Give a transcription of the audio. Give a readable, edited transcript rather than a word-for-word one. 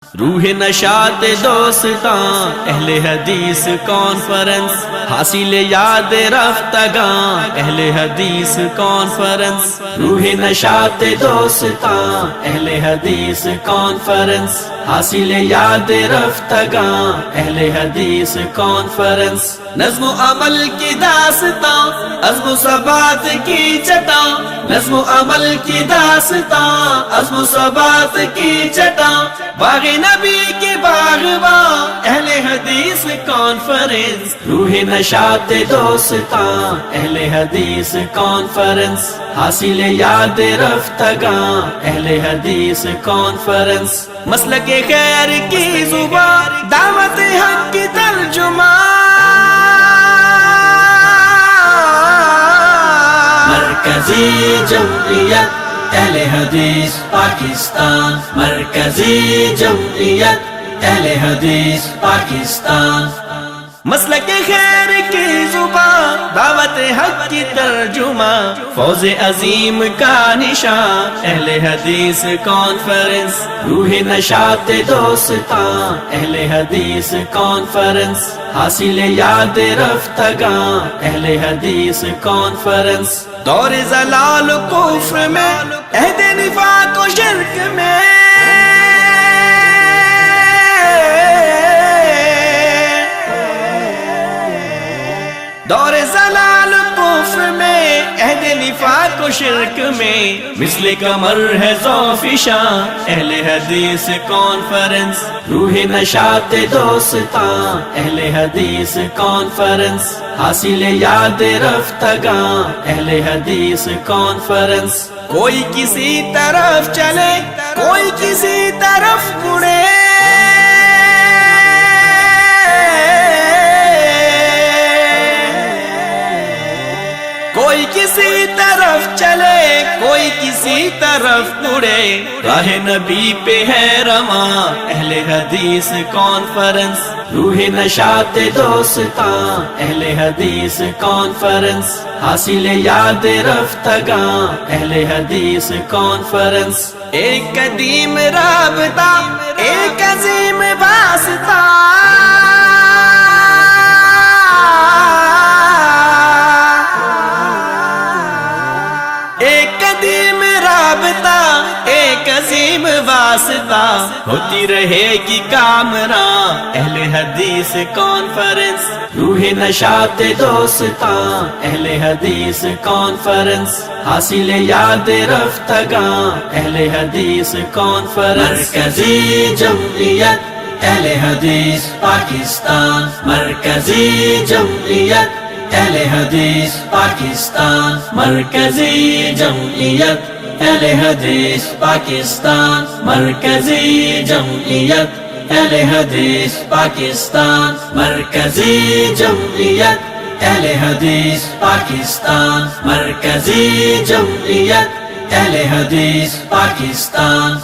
روح نشاط دوستاں اہل حدیث کانفرنس، حاصل یاد رفتگاں اہل حدیث کانفرنس۔ روح نشاط دوستاں اہل حدیث کانفرنس، حاصل یاد رفتگاں اہل حدیث کانفرنس۔ نظم و عمل کی داستاں، عزم و ثبات کی چٹاں، نظم و عمل کی داستاں، عزم و ثبات کی چٹاں، باغ نبی کے باغباں اہل حدیث کانفرنس۔ روح نشاط دوستاں اہل حدیث کانفرنس، حاصل یاد رفتگاں اہل حدیث کانفرنس۔ مسلک خیر کی زبان، دعوت حق کی ترجمہ، مرکزی جمعیت اہل حدیث پاکستان، مرکزی جمعیت اہل حدیث پاکستان۔ مسلک خیر کی زبان، دعوت حق کی ترجمہ، فوز عظیم کا نشان اہل حدیث کانفرنس۔ روح نشاط دوستاں اہل حدیث کانفرنس، حاصل یاد رفتگاں اہل حدیث کانفرنس۔ دور زلال و کفر میں، عہد نفاق و شرک میں، دور زلال کفر میں، عہد نفاق و شرک میں، مثل کمر ہے ذوفشاں اہل حدیث کانفرنس۔ روح نشاط دوستاں اہل حدیث کانفرنس، حاصل یاد رفتگاں اہل حدیث کانفرنس۔ کوئی کسی طرف چلے، کوئی کسی طرف مڑے، کوئی کسی طرف چلے، کوئی کسی طرف مڑے، راہ نبی پہ ہے رواں اہل حدیث کانفرنس۔ روح نشاط دوستاں اہل حدیث کانفرنس، حاصل یاد رفتگاں اہل حدیث کانفرنس۔ ایک قدیم رابطہ، ایک عظیم واسطہ، ایک قدیم رابطہ، ایک عظیم واسطہ، ہوتی رہے گی کامراں اہل حدیث کانفرنس۔ روح نشاط دوستاں اہل حدیث کانفرنس، حاصل یاد رفتگاں اہل حدیث کانفرنس۔ مرکزی جمعیت اہل حدیث پاکستان، مرکزی جمعیت اہل حدیث پاکستان، مرکزی جمعیت اہل حدیث پاکستان، مرکزی جمعیت اہل حدیث پاکستان، مرکزی جمعیت اہل حدیث پاکستان، مرکزی جمعیت اہل حدیث پاکستان۔